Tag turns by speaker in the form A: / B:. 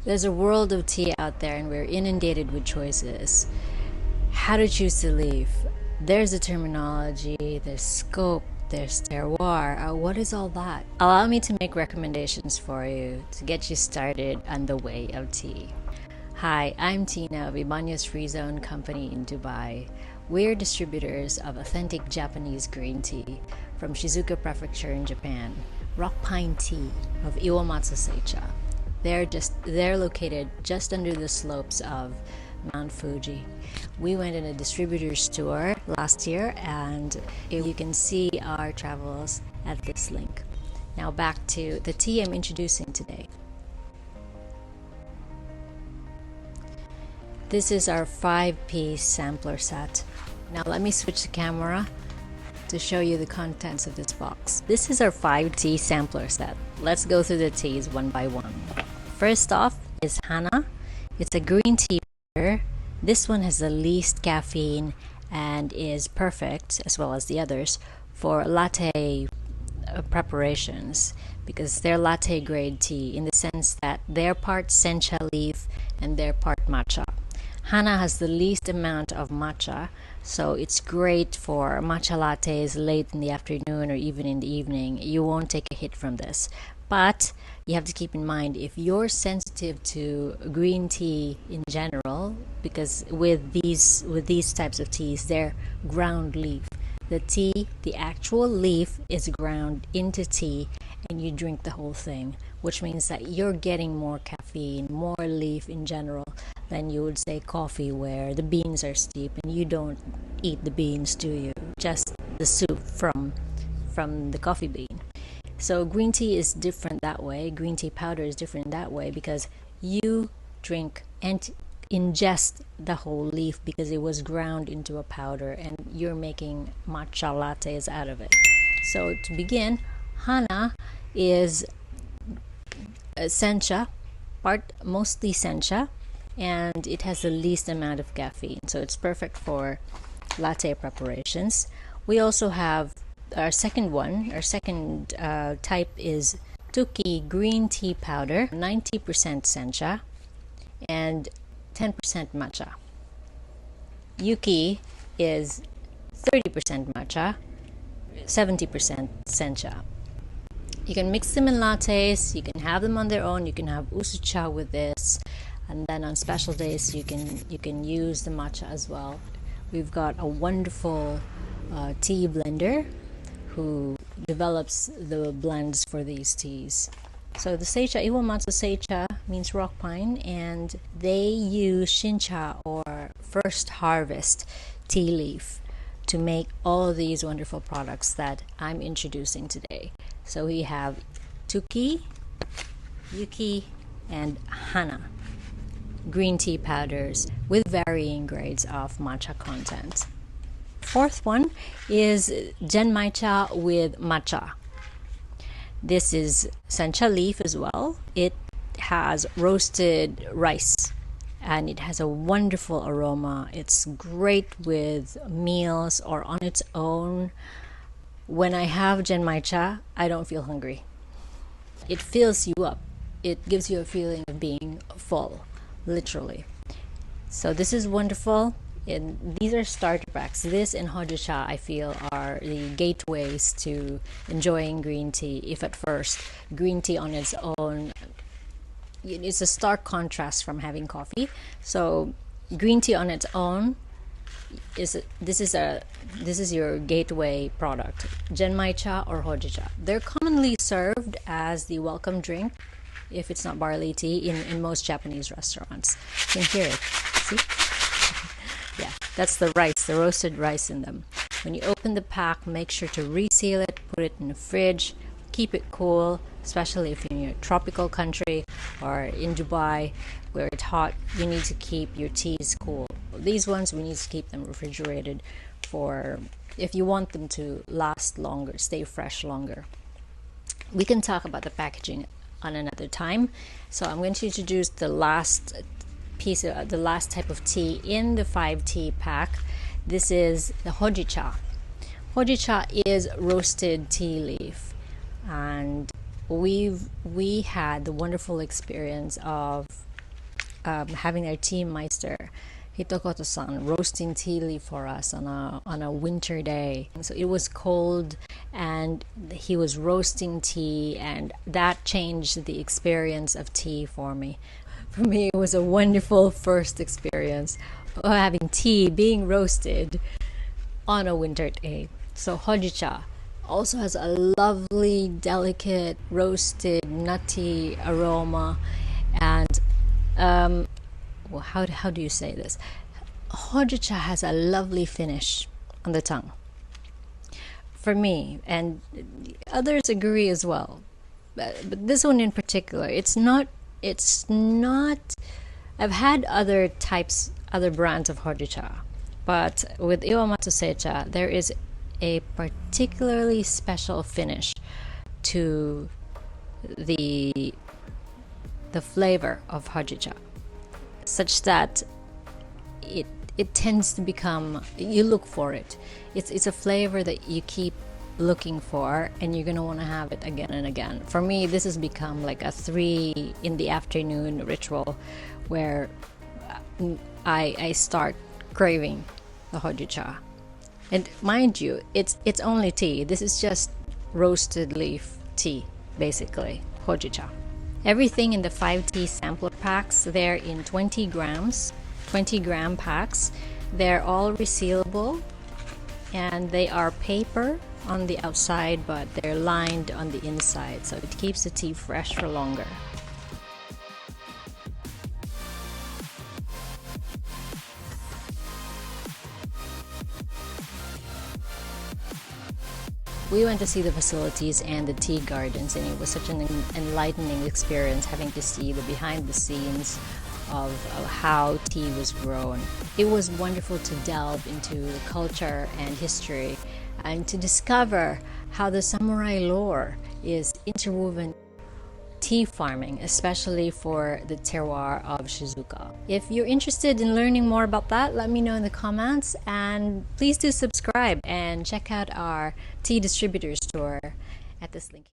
A: There's a world of tea out there, and we're inundated with choices. How to choose the leaf. There's a terminology, there's scope, there's terroir. What is all that? Allow me to make recommendations for you to get you started on the way of tea. Hi, I'm Tina of Ibanez Free Zone Company in Dubai. We're distributors of authentic Japanese green tea from Shizuoka Prefecture in Japan. Rock Pine Tea of Iwamatsu Seicha. They're located just under the slopes of Mount Fuji. We went on a distributor's tour last year, and you can see our travels at this link. Now back to the tea I'm introducing today. This is our 5-piece sampler set. Now let me switch the camera to show you the contents of this box. This is our 5-tea sampler set. Let's go through the teas one by one. First off is Hana. It's a green tea powder. This one has the least caffeine and is perfect, as well as the others, for latte preparations, because they're latte grade tea in the sense that they're part sencha leaf and they're part matcha. Hana has the least amount of matcha, so it's great for matcha lattes late in the afternoon or even in the evening. You won't take a hit from this. But you have to keep in mind, if you're sensitive to green tea in general, because with these types of teas, they're ground leaf. The actual leaf is ground into tea, and you drink the whole thing, which means that you're getting more caffeine, more leaf in general than you would say coffee, where the beans are steep and you don't eat the beans, do you? Just the soup from the coffee bean. So green tea is different that way. Green tea powder is different that way because you drink and ingest the whole leaf because it was ground into a powder and you're making matcha lattes out of it. So to begin, Hana is a sencha, mostly sencha, and it has the least amount of caffeine, so it's perfect for latte preparations. We also have our second type is Tuki green tea powder, 90% sencha and 10% matcha. Yuki is 30% matcha, 70% sencha. You can mix them in lattes, you can have them on their own, you can have houjicha with this, and then on special days you can use the matcha as well. We've got a wonderful tea blender who develops the blends for these teas. So the Seicha, Iwamatsu Seicha, means rock pine, and they use shincha, or first harvest tea leaf, to make all of these wonderful products that I'm introducing today. So we have Tuki, Yuki, and Hana green tea powders with varying grades of matcha content. Fourth one is genmaicha with matcha. This is sencha leaf as well. It has roasted rice and it has a wonderful aroma. It's great with meals or on its own. When I have genmaicha, I don't feel hungry. It fills you up. It gives you a feeling of being full, literally. So this is wonderful. And these are starter packs. This and houjicha, I feel, are the gateways to enjoying green tea. If at first green tea on its own, it's a stark contrast from having coffee. So green tea on its own this is your gateway product. Genmaicha or houjicha. They're commonly served as the welcome drink, if it's not barley tea, in most Japanese restaurants. You can hear it. See? Yeah, that's the rice, the roasted rice in them. When you open the pack, make sure to reseal it, put it in the fridge, keep it cool, especially if you're in a tropical country or in Dubai where it's hot. You need to keep your teas cool. These ones, we need to keep them refrigerated if you want them to last longer, stay fresh longer. We can talk about the packaging on another time. So I'm going to introduce the last type of tea in the 5-tea pack. This is the houjicha. Houjicha is roasted tea leaf, and we had the wonderful experience of having our tea meister Hitokoto-san roasting tea leaf for us on a winter day. So it was cold and he was roasting tea, and that changed the experience of tea for me. For me, it was a wonderful first experience of having tea being roasted on a winter day. So houjicha also has a lovely, delicate, roasted, nutty aroma, and well, how do you say this? Houjicha has a lovely finish on the tongue. For me, and others agree as well. But this one in particular, it's not. I've had other brands of houjicha, but with Iwamatsu Seicha, there is a particularly special finish to the flavor of houjicha, such that it tends to become, you look for it. It's a flavor that you keep looking for, and you're gonna want to have it again and again. For me, this has become like a 3 in the afternoon ritual, where I start craving the houjicha. And mind you, it's only tea. This is just roasted leaf tea, basically, houjicha. Everything in the 5 tea sampler packs, they're in 20 gram packs. They're all resealable, and they are paper on the outside, but they're lined on the inside, so it keeps the tea fresh for longer. We went to see the facilities and the tea gardens, and it was such an enlightening experience having to see the behind the scenes of how tea was grown. It was wonderful to delve into the culture and history, and to discover how the samurai lore is interwoven tea farming, especially for the terroir of Shizuoka. If you're interested in learning more about that, let me know in the comments, and please do subscribe and check out our tea distributor store at this link.